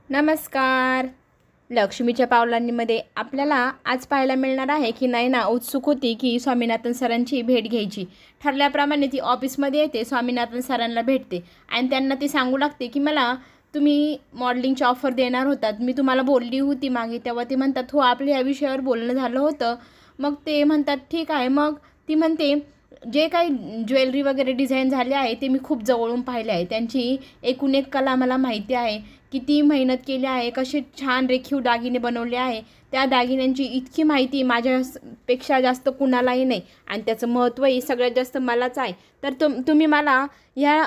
नमस्कार. लक्ष्मीच्या पावलांमध्ये आपल्याला आज पाहायला मिळणार आहे की नयना उत्सुक होती की स्वामीनाथन सरांची भेट घ्यायची. ठरल्याप्रमाणे ती ऑफिसमध्ये येते, स्वामीनाथन सरांना भेटते आणि त्यांना ती सांगू लागते की मला तुम्ही मॉडेलिंगची ऑफर देणार होतात, मी तुम्हाला बोलली होती मागे. तेव्हा ते म्हणतात हो, आपलं या विषयावर बोलणं झालं होतं. मग ते म्हणतात ठीक आहे. मग ती म्हणते जे काही ज्वेलरी वगैरे डिझाईन झाले आहे ते मी खूप जवळून पाहिले आहे. त्यांची एकूण एक कला मला माहिती आहे, किती मेहनत केली आहे, कसे छान रेखीव दागिने बनवले आहे. त्या दागिन्यांची इतकी माहिती माझ्यापेक्षा जास्त कुणालाही नाही आणि त्याचं महत्त्वही सगळ्यात जास्त मलाच आहे. तर तुम्ही मला ह्या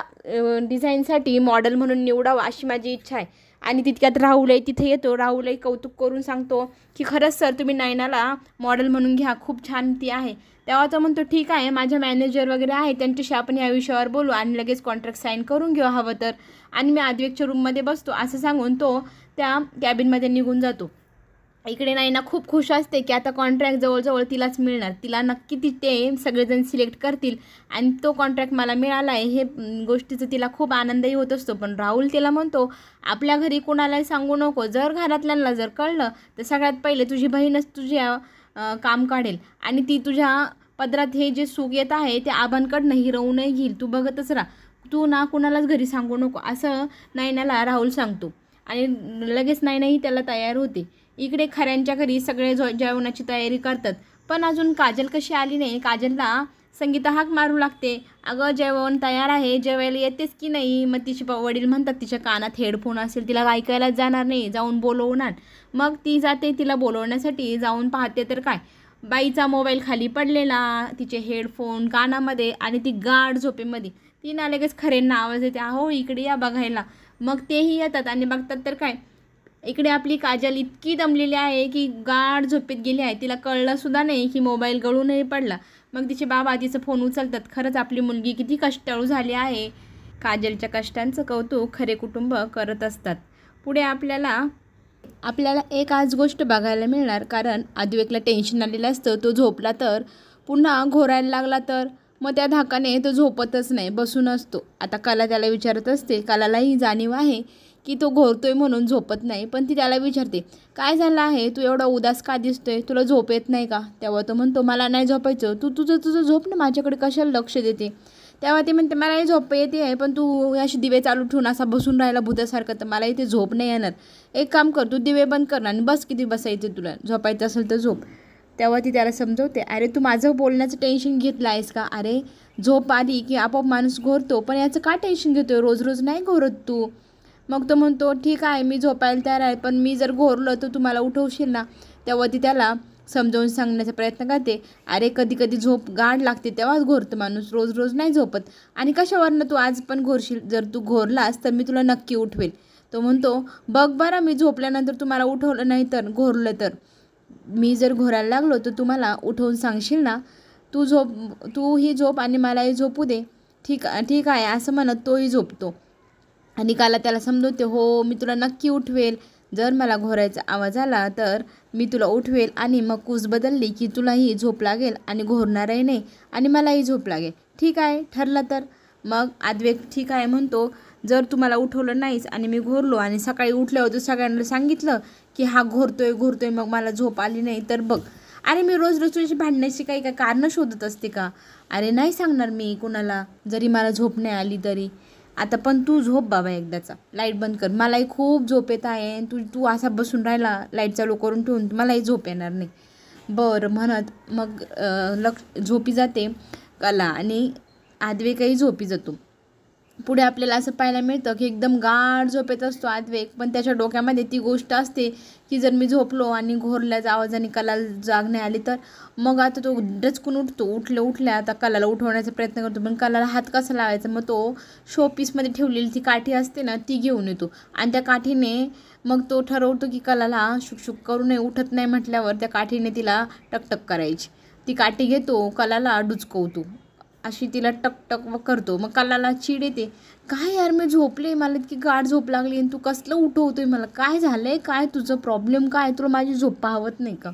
डिझाईनसाठी मॉडेल म्हणून निवडावं अशी माझी इच्छा आहे. आणि तितक्यात राहुलही तिथे येतो. राहुलही कौतुक करून सांगतो की खरंच सर, तुम्ही नयनाला मॉडेल म्हणून घ्या, खूप छान ती आहे. तेव्हा तो म्हणतो ठीक आहे, माझ्या मॅनेजर वगैरे आहे, त्यांच्याशी आपण या विषयावर बोलू आणि लगेच कॉन्ट्रॅक्ट साईन करून घेऊ हवं तर. आणि मी आद्वेकच्या रूममध्ये बसतो असं सांगून तो त्या कॅबिनमध्ये निघून जातो. इकडे नयना खूप खुश असते की आता कॉन्ट्रॅक्ट जवळजवळ तिलाच मिळणार. तिला नक्की ते सगळेजण सिलेक्ट करतील आणि तो कॉन्ट्रॅक्ट मला मिळाला आहे हे गोष्टीचं तिला खूप आनंदही होत असतो. पण राहुल तिला म्हणतो आपल्या घरी कोणालाही सांगू नको, जर घरातल्यांना जर कळलं तर सगळ्यात पहिले तुझी बहीणच तुझ्या काम काढेल आणि ती तुझ्या पदरात हे जे सुख येत आहे ते आबांकडनं हिरवूनही घेईल. तू बघतच राहा, तू ना कुणालाच घरी सांगू नको असं नयनाला राहुल सांगतो. आणि लगेच नयनाही त्याला तयार होते. इकडे खऱ्यांच्या घरी सगळे जेवणाची तयारी करतात, पण अजून काजल कशी आली नाही. काजलला संगीता हाक मारू लागते, अगं जेवण तयार आहे, जेवायला येतेस की नाही. मग तिचे वडील म्हणतात तिच्या कानात हेडफोन असेल, तिला ऐकायलाच जाणार नाही, जाऊन बोलवणार. मग ती जाते तिला बोलवण्यासाठी. जाऊन पाहते तर काय, बाईचा मोबाईल खाली पडलेला, तिचे हेडफोन कानामध्ये आणि ती गाढ झोपेमध्ये. ती ना लगेच खरेंना आवाज येते, अहो इकडे या बघायला. मग तेही येतात आणि बघतात तर काय, इकडे आपली काजल इतकी दमलेली आहे की गाढ झोपेत गेली आहे. तिला कळलंसुद्धा नाही की मोबाईल गळूनही पडला. मग तिचे बाबा तिचं फोन उचलतात. खरंच आपली मुलगी किती कष्टाळू झाली आहे. काजलच्या कष्टांचं कौतुक खरे कुटुंब करत असतात. पुढे आपल्याला एक आज गोष्ट बघायला मिळणार, कारण अद्वैतला टेन्शन आलेलं असतं. तो झोपला तर पुन्हा घोरायला लागला तर मग त्या धाकाने तो झोपतच नाही, बसून असतो. आता कला त्याला विचारत असते. कलालाही जाणीव आहे की तो घोरतोय म्हणून झोपत नाही, पण ती त्याला विचारते काय झालं आहे, तू एवढा उदास का दिसतोय, तुला झोप येत नाही का. तेव्हा तो म्हणतो मला नाही झोपायचं, तू तुझं झोप ना, माझ्याकडे कशाला लक्ष देते. तेव्हा ती म्हणते मलाही झोप येते आहे, पण तू अशी दिवे चालू ठेवून असा बसून राहिला भूतासारखं तर मलाही ते झोप नाही येणार. एक काम कर, तू दिवे बंद कर आणि बस, किती बसायचं तुला, झोपायचं असेल तर झोप. तेव्हा ती त्याला समजवते, अरे तू माझं बोलण्याचं टेन्शन घेतलं आहेस का. अरे झोप आली की आपोआप माणूस घोरतो, पण याचं का टेन्शन घेतोय, रोज रोज नाही घोरत तू. मग तो म्हणतो ठीक आहे, मी झोपायला तयार आहे, पण मी जर घोरलं तर तुम्हाला उठवशील ना. तेव्हा ती त्याला समजावून सांगण्याचा प्रयत्न करते, अरे कधी कधी झोप गाढ लागते तेव्हाच घोरतं माणूस, रोज रोज नाही झोपत. आणि कशावरनं तू आज पण घोरशील, जर तू घोरलास तर मी तुला नक्की उठवेल. तो म्हणतो बघ बरं, मी झोपल्यानंतर तुम्हाला उठवलं नाही तर घोरलं तर, मी जर घोरायला लागलो तर तुम्हाला उठवून सांगशील ना. तू ही झोप आणि मलाही झोपू दे. ठीक आहे असं म्हणत तोही झोपतो. आणि काला त्याला समजवते, हो मी तुला नक्की उठवेल, जर मला घोरायचा आवाज आला तर मी तुला उठवेल. आणि मग कूस बदलली की तुलाही झोप लागेल आणि घोरणारही नाही आणि मलाही झोप लागेल. ठीक आहे, ठरलं तर. मग अद्वैत ठीक आहे म्हणतो, जर तुम्हाला उठवलं नाहीच आणि मी घोरलो आणि सकाळी उठल्यावर सगळ्यांना सांगितलं की हा घोरतोय मग मला झोप आली नाही तर बघ, अरे मी रोज रोज तुझ्याशी भांडण्याची काही काय कारणं शोधत असते का. अरे नाही सांगणार मी कुणाला, जरी मला झोप नाही आली तरी. आता पण तू झोप बाबा एकदाचा, लाईट बंद कर, मलाही खूप झोप येत आहे. तू असा बसून राहिला लाईट चालू करून ठेवून, मलाही झोप येणार नाही. बरं म्हणत मग झोपी जाते कला आणि अद्वैतही झोपी जातो. पुढे आपल्याला असं पाहायला मिळतं की एकदम गाढ झोपेत असतो अद्वैत, पण त्याच्या डोक्यामध्ये ती गोष्ट असते की जर मी झोपलो आणि घोरल्याच्या आवाजाने कलाला जाग नाही आली तर. मग आता तो डचकून उठतो. उठल्या आता कलाला उठवण्याचा प्रयत्न करतो, पण कलाला हात कसा लावायचा. मग तो शोपीसमध्ये ठेवलेली ती काठी असते ना ती घेऊन येतो आणि त्या काठीने मग तो ठरवतो की कलाला शुकशुक करू नये, उठत नाही म्हटल्यावर त्या काठीने तिला टकटक करायची. ती काठी घेतो, कलाला डुचकवतो, अशी तिला टकटक करतो. मग कलाला चिड येते, काय यार मी झोपले, मला इतकी गाढ झोप लागली आणि तू कसलं उठवतोय मला, काय झालंय, काय तुझं प्रॉब्लेम काय, तुला माझी झोप पाहवत नाही का.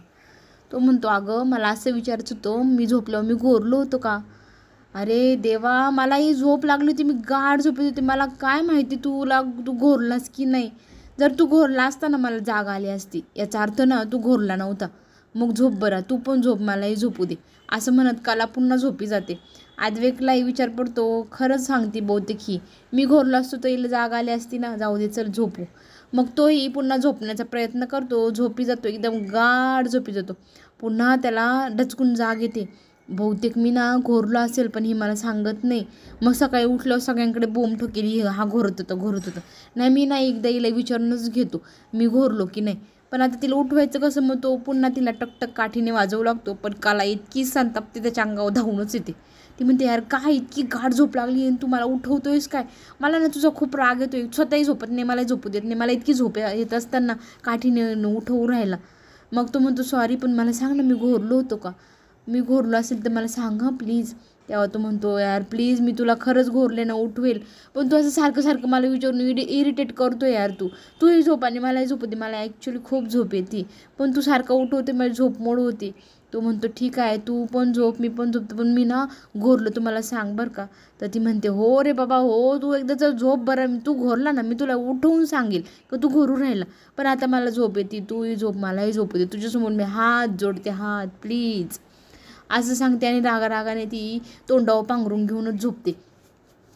तो म्हणतो अगं मला असं विचारायचं होतं, मी झोपल्यावर मी घोरलो होतो का. अरे देवा, मलाही झोप लागली होती, मी गाढ झोपेत होते, मला काय माहिती तू घोरलास की नाही. जर तू घोरला असता ना मला जाग आली असती, याचा अर्थ ना तू घोरला नव्हता. मग झोप बरा, तू पण झोप, मलाही झोपू दे, असं म्हणत कला पुन्हा झोपी जाते. आद्विकलाही विचार पडतो, खरंच सांगते बहुतेक ही, मी घोरलो असतो तर हिला जाग आली असती ना, जाऊ दे चल झोपू. मग तोही पुन्हा झोपण्याचा प्रयत्न करतो, झोपी जातो, एकदम गाढ झोपी जातो. पुन्हा त्याला डचकून जाग येते, बहुतेक मी ना घोरलो असेल पण ही मला सांगत नाही. मग सकाळी उठल्यावर सगळ्यांकडे बोंब ठोकेली, हा घोरत होतं. नाही मी नाही, एकदा हिला विचारूनच घेतो मी घोरलो की नाही. पण आता तिला उठवायचं कसं, मग तो पुन्हा तिला टकटक काठीने वाजवू लागतो. पण काला इतकी संतापते, त्याच्या अंगावर धावूनच येते. ती म्हणते, यार काय इतकी गाढ झोप लागली आणि तू मला उठवतोयस काय, मला ना तुझा खूप राग येतोय, स्वतःही झोपत नाही, मला झोपू देत नाही, मला इतकी झोप येत असताना काठीने उठवू राहिला. मग तो म्हणतो, सॉरी पण मला सांग ना, मी घोरलो होतो का, मी घोरलो असेल तर मला सांग हां प्लीज. तेव्हा तो म्हणतो, यार प्लीज मी तुला खरंच घोरले ना, उठवेल, पण तू असं सारखं मला विचारून इरिटेट करतो यार, तूही झोप आणि मलाही झोपू दे, मला ॲक्च्युली खूप झोप येते, पण तू सारखं उठवते, माझी झोप मोड होते. तो म्हणतो, ठीक आहे तू पण झोप, मी पण झोपतो, पण मी ना घोरलो, तू मला सांग बरं का. तर ती म्हणते, हो रे बाबा हो, तू एकदा जर झोप बरं, तू घोरला ना मी तुला उठवून सांगेल का तू घोरू राहिला, पण आता मला झोप येते, तूही झोप, मलाही झोपू दे, तुझ्यासमोर मी हात जोडते, हात प्लीज, असं सांगते. आणि रागाने ती तोंडावर पांघरून घेऊनच झोपते.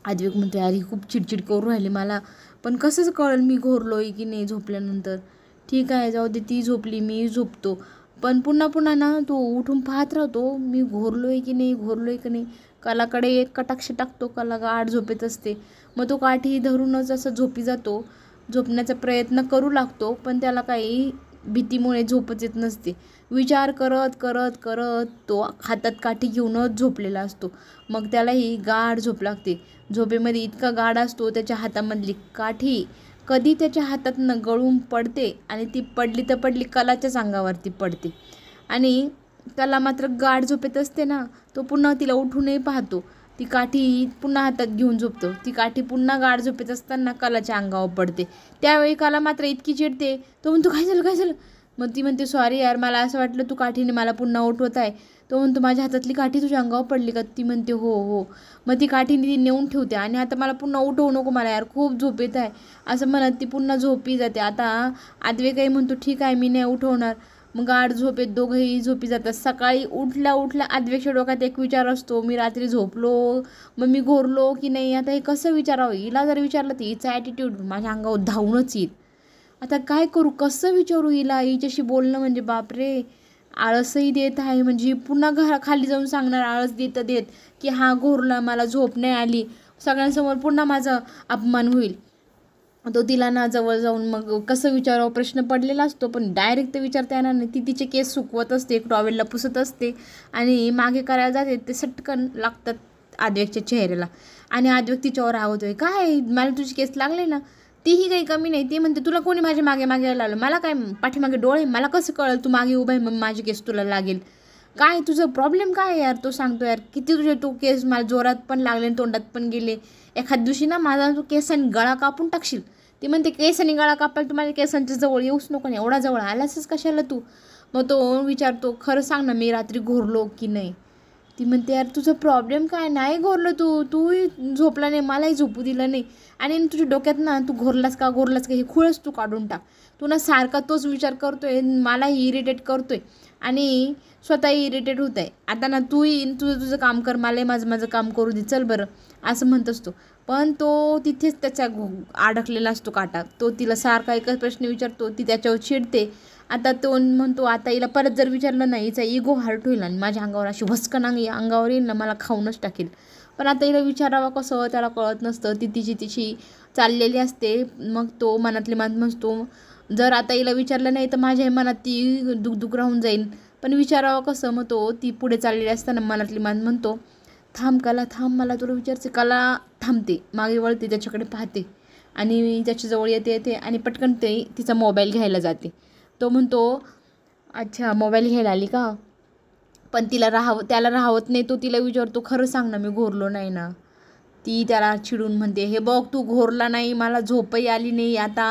आद्विक म्हणते, अरे खूप चिडचिड करू राहिली मला, पण कसंच कळेल मी घोरलोय की नाही झोपल्यानंतर. ठीक आहे जाऊ दे, ती झोपली मी झोपतो, पण पुन्हा ना तो उठून पाहत राहतो, मी घोरलोय की नाही. कलाकडे एक कटाक्ष टाकतो, कला गाढ झोपेत असते. मग तो काठी धरूनच असं झोपी जातो, झोपण्याचा प्रयत्न करू लागतो, पण त्याला काही भीतीमुळे झोपच येत नसते. विचार करत तो हातात काठी घेऊनच झोपलेला असतो. मग त्यालाही गाढ झोप लागते. झोपेमध्ये इतका गाढ असतो, त्याच्या हातामधली काठी कधी त्याच्या हातातनं गळून पडते आणि ती पडली तर पडली, कलाच्याच अंगावरती पडते. आणि कला मात्र गाढ झोपेत असते ना, तो पुन्हा तिला उठूनही पाहतो, ती काठी पुन्हा हातात घेऊन झोपतो. ती काठी पुन्हा गाढ झोपेत असताना कलाच्या अंगावर पडते. त्यावेळी कला मात्र इतकी चिडते, तो म्हणतो, काय झालं. मग ती म्हणते, सॉरी यार, मला असं वाटलं तू काठीने मला पुन्हा उठवत आहे. तो म्हणतो, माझ्या हातातली काठी तुझ्या अंगावर पडली का. ती म्हणते, हो. मग ती काठीने ती नेऊन ठेवते आणि आता मला पुन्हा उठवू नको, मला यार खूप झोप येत आहे, असं म्हणत ती पुन्हा झोपी जाते. आता आद्विकही म्हणतो, ठीक आहे मी नाही उठवणार. मग गाढ झोपेत दोघंही झोपी जातात. सकाळी उठल्या आद्विकच्या डोक्यात एक विचार असतो, मी रात्री झोपलो, मग मी घोरलो की नाही, आता हे कसं विचारावं. हिला जर विचारलं तर हिचा ॲटिट्यूड माझ्या अंगावर धावूनच येईल. आता काय करू, कसं विचारू हिला, हिच्याशी बोलणं म्हणजे बापरे. आळसही देत आहे, म्हणजे पुन्हा खाली जाऊन सांगणार आळस देत की हा घोरला, मला झोप नाही आली, सगळ्यांसमोर पुन्हा माझा अपमान होईल. तो तिला ना जवळ जाऊन मग कसं विचारावं प्रश्न पडलेला असतो, पण डायरेक्ट ते विचारता येणार नाही. ती तिचे केस सुकवत असते, एक टॉवेलला पुसत असते आणि मागे करायला जाते, ते सटकन लागतात आद्विकच्या चेहऱ्याला. आणि आद्विक तिच्यावर रागवतोय, काय मला तुझे केस लागले ना, तीही काही कमी नाही. ती म्हणते, तुला कोणी माझ्या मागे यायला लावलं, मला काय पाठीमागे डोळे, मला कसं कळलं तू मागे उभा आहे, मग माझे केस तुला लागेल, काय तुझं प्रॉब्लेम काय यार. तो सांगतो, यार किती तुझे तू केस मला जोरात पण लागले, तोंडात पण गेले, एखाद दिवशी ना माझा तू केसांनी गळा कापून टाकशील. ती म्हणते, केसांनी गळा कापायला तू माझ्या केसांच्या जवळ येऊच नको, नाही एवढा जवळ आलासच कशाला तू. मग तो विचारतो, खरं सांग ना मी रात्री घोरलो की नाही. ती म्हणते, यार तुझं प्रॉब्लेम काय, नाही घोरलं तूही झोपला नाही, मलाही झोपू दिलं नाही, आणि तुझ्या डोक्यात ना तू घोरलास का हे खुळच तू काढून टाक. तू ना सारखा तोच विचार करतोय, मलाही इरिटेट करतोय आणि स्वतःही इरिटेट होत आहे. आता ना तूही तुझं काम कर, मलाही माझं काम करू दे, चल बरं, असं म्हणत असतो. पण तो तिथेच त्याच्या अडकलेला असतो काटा. तो तिला सारखा एकच प्रश्न विचारतो, ती त्याच्यावर चिडते. आता तो म्हणतो, आता हिला परत जर विचारलं नाही, हिचा इगो हर्ट होईल आणि माझ्या अंगावर अशी भस्कन अंगावर येईल ना, मला खाऊनच टाकेल. पण आता हिला विचारावं कसं, त्याला कळत नसतं. ती तिची चाललेली असते. मग तो मनातली मनात म्हणतो, जर आता हिला विचारलं नाही तर माझ्या मनात ती दुखदुख राहून जाईल, पण विचारावं कसं. मग ती पुढे चाललेली असताना मनातली मनात म्हणतो, थांब कला, थांब, मला तुला विचारते. कला थांबते, मागे वळते, त्याच्याकडे पाहते आणि त्याच्याजवळ येते आणि पटकन ते तिचा मोबाईल घ्यायला जाते. तो म्हणतो, अच्छा मोबाईल घ्यायला आली का, पण त्याला राहवत नाही. तो तिला विचारतो, खरं सांग ना मी घोरलो नाही ना. ती त्याला चिडून म्हणते, हे बघ तू घोरला नाही, मला झोपही आली नाही, आता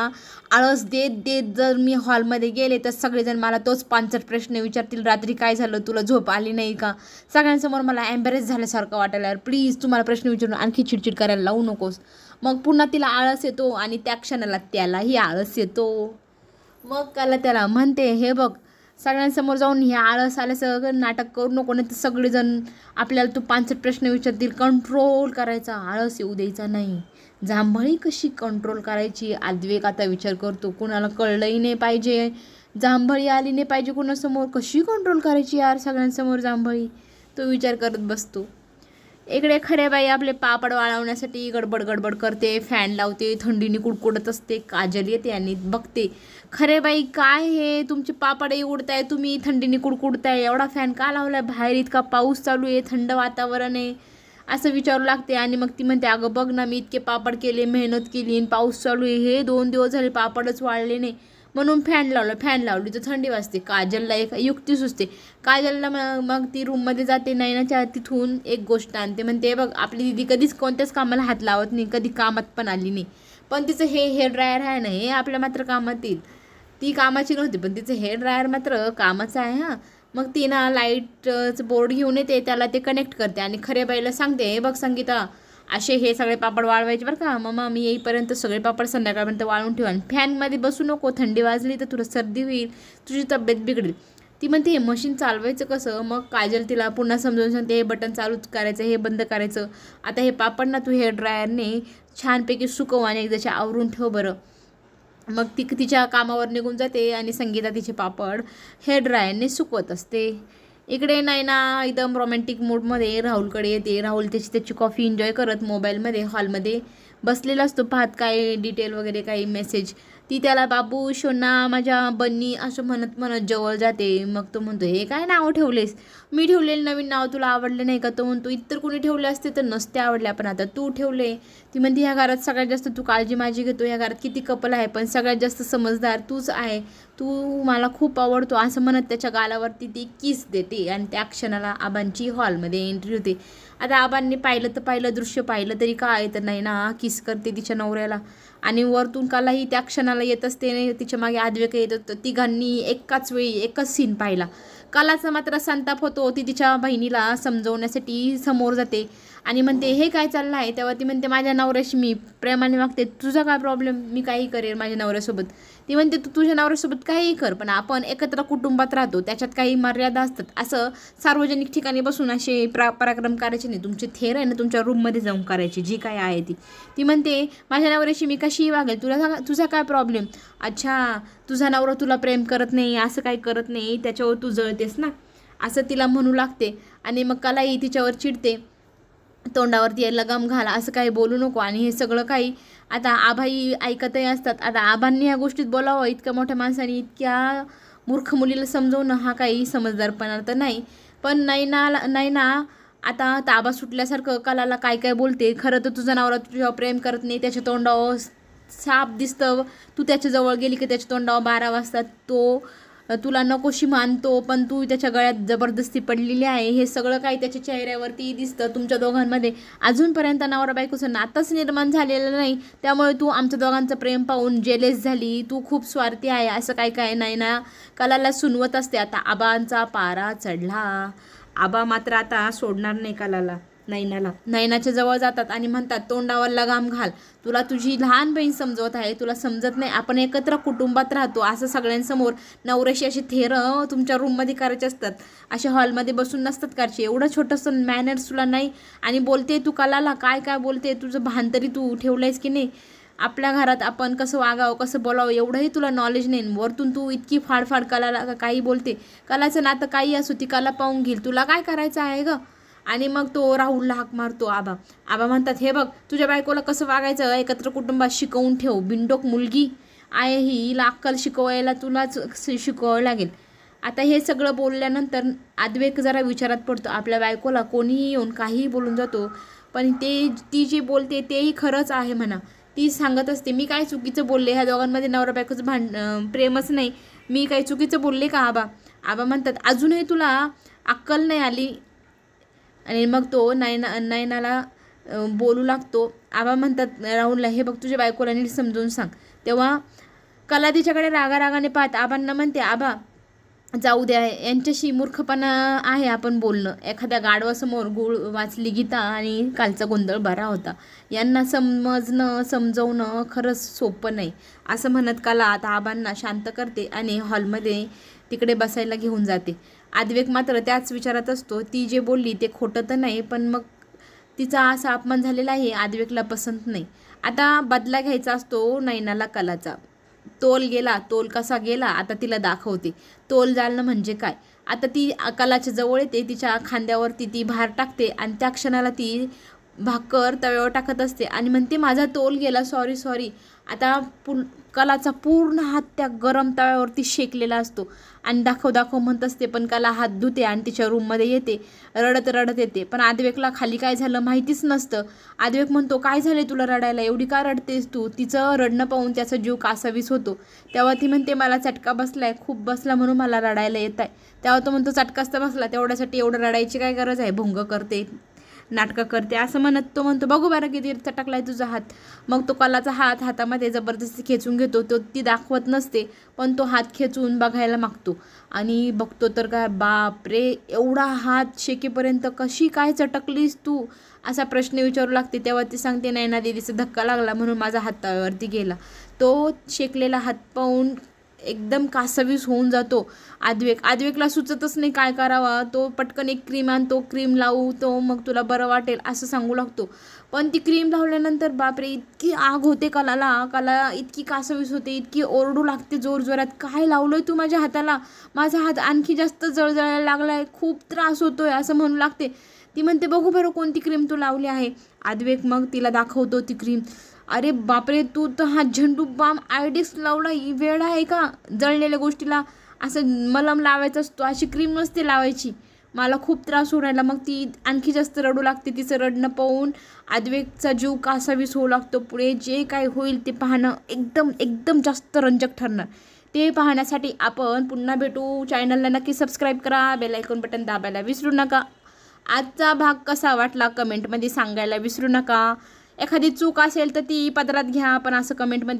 आळस देत देत जर मी हॉलमध्ये गेले तर सगळेजण मला तोच पांचट प्रश्न विचारतील, रात्री काय झालं, तुला झोप आली नाही का. सगळ्यांसमोर मला एम्बॅरेस झाल्यासारखं वाटायला, प्लीज तुम्हाला प्रश्न विचारून आणखी चिडचिड करायला लावू नकोस. मग पुन्हा तिला आळस येतो आणि त्या क्षणाला त्यालाही आळस येतो. मग त्याला म्हणते, हे बघ सगळ्यांसमोर जाऊन हे आळस आल्यासं नाटक करू नको, नाही तर सगळेजण आपल्याला तू पांचट प्रश्न विचारतील. कंट्रोल करायचा, आळस येऊ द्यायचा नाही. जांभळी कशी कंट्रोल करायची, अद्वैक आता विचार करतो. कुणाला कळलंही नाही पाहिजे, जांभळी आली नाही पाहिजे कुणासमोर, कशी कंट्रोल करायची यार सगळ्यांसमोर जांभळी, तो विचार करत बसतो. इकडे खरेबाई आपले पापड वाळवण्यासाठी गडबड गडबड करते, फॅन लावते, थंडीने कुडकुडत असते. काजल येते आणि बघते, खरेबाई काय हे तुमचे पापडही उडताय, तुम्ही थंडीने कुडकुडताय, एवढा फॅन का लावलाय, बाहेर इतका पाऊस चालू आहे, थंड वातावरण आहे, असं विचारू लागते. आणि मग ती म्हणते, अगं बघ ना, मी इतके पापड केले, मेहनत केली, पाऊस चालू आहे, हे 2 दिवस झाले पापडच वाळले नाही, म्हणून फॅन लावली तर थंडी वाजते. काजलला एक युक्ती सुचते. काजलला मग ती रूममध्ये जाते, नैनाच्या तिथून एक गोष्ट आणते. म्हणते, बघ आपली दीदी कधीच कोणत्याच कामाला हात लावत नाही, कधी कामात पण आली नाही, पण तिचं हे हेअर ड्रायर आहे ना, हे आपल्या मात्र कामात येईल. ती कामाची नव्हती पण तिचं हेअर ड्रायर मात्र कामाचं आहे हां. मग ती ना लाईटचं बोर्ड घेऊन येते, त्याला ते कनेक्ट करते आणि खरेबाईला सांगते, हे बघ संगीता, असे हे सगळे पापड वाळवायचे बरं का, मम्मा मी येईपर्यंत सगळे पापड संध्याकाळपर्यंत वाळून ठेवा, आणि फॅनमध्ये बसू नको, थंडी वाजली तर तुला सर्दी होईल, तुझी तब्येत बिघडेल. ती म्हणते, हे मशीन चालवायचं कसं. मग काजल तिला पुन्हा समजावून सांगते, हे बटन चालू करायचं, हे बंद करायचं, आता हे पापड ना तू हेअर ड्रायरने छानपैकी सुकव आणि एकदाचे आवरून ठेव बरं. मग ती तिच्या कामावर निघून जाते आणि संगीता तिचे पापड हेअर ड्रायरने सुकवत असते. इकडे नैना एकदम रोमॅन्टिक मूडमध्ये राहुलकडे येते. राहुल त्याची कॉफी एन्जॉय करत मोबाईलमध्ये हॉलमध्ये बसलेला असतो, पाहत काय डिटेल वगैरे काही मेसेज. ती त्याला बाबू शोना माझ्या बन्नी असं म्हणत म्हणत जवळ जाते. मग तो म्हणतो, हे काय नाव ठेवलेस, मी ठेवलेलं नवीन नाव तुला आवडलं नाही का. तो म्हणतो, इतर कोणी ठेवले असते तर नसते आवडले, पण आता तू ठेवले. ती म्हणते, ह्या घरात सगळ्यात जास्त तू काळजी माझी घेतो, ह्या घरात किती कपल आहे पण सगळ्यात जास्त समजदार तूच आहे, तू मला खूप आवडतो, असं म्हणत त्याच्या गालावरती ती किस देते. आणि त्या क्षणाला आबांची हॉलमध्ये एंट्री होते. आता आबांनी पाहिलं दृश्य पाहिलं तरी काय, तर नाही ना किस करते तिच्या नवऱ्याला. आणि वरतून कालाही त्या क्षणाला येत असते, तिच्या मागे आद्वेक येत होतं. तिघांनी एकाच वेळी एकच सीन पाहिला. कालाचा मात्र संताप होतो. ती तिच्या बहिणीला समजवण्यासाठी समोर जाते आणि म्हणते, हे काय चाललं आहे. तेव्हा ती म्हणते, माझ्या नवऱ्याशी मी प्रेमाने वागते, तुझा काय प्रॉब्लेम, मी काही करेन माझ्या नवऱ्यासोबत. ती म्हणते, तू तुझ्या नवऱ्यासोबत काहीही कर, पण आपण एकत्र कुटुंबात राहतो, त्याच्यात काही मर्यादा असतात. असं सार्वजनिक ठिकाणी बसून असे पराक्रम करायचे नाही. तुमचे थेर आहे ना तुमच्या रूममध्ये जाऊन करायची जी काय आहे ती. ती म्हणते, माझ्या नवऱ्याशी मी कशीही वागेल, तुझा काय प्रॉब्लेम. अच्छा, तुझा नवरा तुला प्रेम करत नाही, असं काही करत नाही, त्याच्यावर तू जळतेस ना, असं तिला म्हणू लागते. आणि मग कलाही तिच्यावर चिडते, तोंडावरती लगाम घाला, असं काही बोलू नको. आणि हे सगळं काही आता आबाही ऐकतही असतात. आता आबांनी ह्या गोष्टीत बोलावं, इतक्या मोठ्या माणसाने इतक्या मूर्ख मुलीला समजवणं हा काही समजदारपणा तर नाही. पण नैना आता ताबा सुटल्यासारखं कलाला काय काय बोलते. खरं तर तुझा नवरा तुझ्यावर प्रेम करत नाही, त्याच्या तोंडावर साप दिसतं, तू त्याच्याजवळ गेली की त्याच्या तोंडावर 12 वाजता तो तुला नकोशी मानतो, पण तू त्याच्या गळ्यात जबरदस्ती पडलेली आहे. हे सगळं काही त्याच्या चेहऱ्यावरती दिसतं. तुमच्या दोघांमध्ये अजूनपर्यंत नवरा बायकोचं नातंच निर्माण झालेलं नाही, त्यामुळे तू आमच्या दोघांचं प्रेम पाहून जेलेस झाली, तू खूप स्वार्थी आहे, असं काय काय नाही ना कलाला सुनवत असते. आता आबांचा पारा चढला. आबा मात्र आता सोडणार नाही कलाला. नैनाच्या जवळ जातात आणि म्हणतात, तोंडावर लगाम घाल, तुला तुझी लहान बहीण समजवत आहे, तुला समजत नाही, आपण एकत्र कुटुंबात राहतो, असं सगळ्यांसमोर नवऱ्याशी असे थेर तुमच्या रूममध्ये करायचे असतात, असे हॉलमध्ये बसून नसतात करायचे. एवढं छोटंसं मॅनर्स तुला नाही. आणि बोलते तू कलाला काय काय बोलते, तुझं भान तरी तू ठेवलंयस की नाही. आपल्या घरात आपण कसं वागावं, कसं बोलावं, एवढंही तुला नॉलेज नाही. वरतून तू इतकी फाडफाड कलाला काही बोलते. कलाचं नातं काही असो, ती कला पाहून घेईल, तुला काय करायचं आहे गं. आणि मग तो राहुलला हाक मारतो. आबा म्हणतात, हे बघ तुझ्या बायकोला कसं वागायचं एकत्र कुटुंबात शिकवून ठेव, बिंडोक मुलगी आहे ही, हिला अक्कल शिकवायला तुलाच शिकवावं लागेल. आता हे सगळं बोलल्यानंतर आद्वेक जरा विचारात पडतो. आपल्या बायकोला कोणीही येऊन काहीही बोलून जातो, पण ती जी बोलते तेही खरंच आहे म्हणा. ती सांगत असते, मी काय चुकीचं बोलले, ह्या दोघांमध्ये नवरा बायकोचं प्रेमच नाही, मी काही चुकीचं बोलले का. आबा म्हणतात, अजूनही तुला अक्कल नाही आली. आणि मग तो नैनाला बोलू लागतो. आबा म्हणतात राहुलला, हे बघ तुझ्या बायकोला नीट समजून सांग. तेव्हा कला तिच्याकडे रागारागाने पाहत आबांना म्हणते, आबा जाऊ द्या, यांच्याशी मूर्खपणा आहे आपण बोलणं. एखाद्या गाढवासमोर गुळ वाचली गीता आणि कालचा गोंधळ बरा होता. यांना समजणं समजवणं खरंच सोपं नाही, असं म्हणत कला आता आबांना शांत करते आणि हॉलमध्ये तिकडे बसायला घेऊन जाते. आद्विक मात्र त्याच विचारात असतो, ती जे बोलली ते खोटं तर नाही, पण मग तिचा असा अपमान झालेला आहे आद्विकला पसंत नाही. आता बदला घ्यायचा असतो नैनाला कलाचा. तोल गेला, तोल कसा गेला आता तिला दाखवते. तोल जाणं म्हणजे काय. आता ती कलाच्या जवळ येते, तिच्या खांद्यावरती ती भार टाकते आणि त्या क्षणाला ती भाकर तव्यावर टाकत असते आणि म्हणते माझा तोल गेला, सॉरी सॉरी. आता कलाचा पूर्ण हात त्या गरम तव्यावरती शेकलेला असतो आणि दाखव दाखव म्हणत असते, पण कला हात धुते आणि तिच्या रूममध्ये येते, रडत रडत येते. पण आद्विकला खाली काय झालं माहितीच नसतं. आद्विक म्हणतो, काय झाले तुला रडायला, एवढी का रडतेस तू. तिचं रडणं पाहून त्याचा जीव कासावीस होतो. तेव्हा ती म्हणते मला चटका बसलाय, खूप बसला म्हणून मला रडायला येत आहे. तेव्हा तो म्हणतो चटकाच तर बसला, तेवढ्यासाठी एवढं रडायची काय गरज आहे, भोंग करते, नाटकं करते, असं म्हणत तो म्हणतो बघू बरं किती चटकलाय तुझा हात. मग तो कलाचा हात हातामध्ये जबरदस्ती खेचून घेतो. तो ती दाखवत नसते, पण तो हात खेचून बघायला मागतो आणि बघतो तर काय, बाप रे, एवढा हात शेकेपर्यंत कशी काय चटकलीस तू, असा प्रश्न विचारू लागते. तेव्हा ती सांगते नैना दीदीचा धक्का लागला म्हणून माझा हात तव्यावरती गेला. तो शेकलेला हात पाहून एकदम कासावीस होऊन जातो आद्विकला सुचतच नाही काय करावा. तो पटकन एक क्रीम आणतो, क्रीम लावू तो, मग तुला बरं वाटेल असं सांगू लागतो. पण ती क्रीम लावल्यानंतर बापरे इतकी आग होते कला इतकी कासावीस होते, इतकी ओरडू लागते जोरजोरात, काय लावलंय तू माझ्या हाताला, माझा हात आणखी जास्त जळजळायला लागलाय, खूप त्रास होतोय असं म्हणू लागते. ती म्हणते बघू बरं कोणती क्रीम तू लावली आहे. आद्विक मग तिला दाखवतो ती क्रीम. अरे बापरे, तू तर हा झेंडू बाम आयडिक्स लावला, ही वेळ आहे का, जळलेल्या गोष्टीला असं मलम लावायचं असतो, अशी क्रीम नसते लावायची, मला खूप त्रास होऊ राहिला. मग ती आणखी जास्त रडू लागते. तिचं रडणं पाहून आद्विकचा जीव कासावीस होऊ लागतो. पुढे जे काय होईल ते पाहणं एकदम एकदम जास्त रंजक ठरणार. ते पाहण्यासाठी आपण पुन्हा भेटू. चॅनलला नक्की सबस्क्राईब करा, बेल आयकॉन बटन दाबायला विसरू नका. आजचा भाग कसा वाटला कमेंटमध्ये सांगायला विसरू नका. एखादी चूक असेल तर ती पदरात घ्या, पण असं कमेंटमध्ये